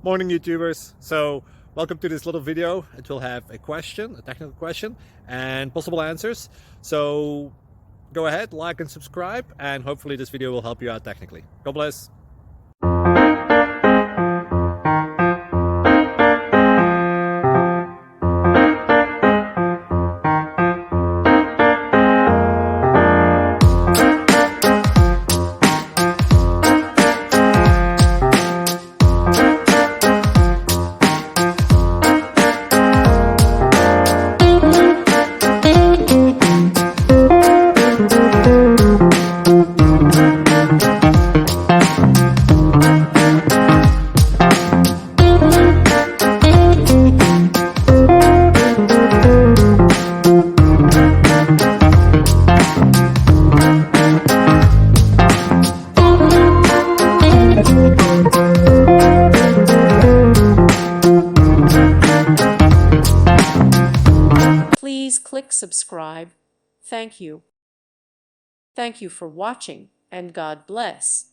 Morning YouTubers. So welcome to this little video. It will have a question, a technical question, and possible answers. So go ahead, like and subscribe, and hopefully this video will help you out technically. God bless. Please click subscribe. Thank you. Thank you for watching, and God bless.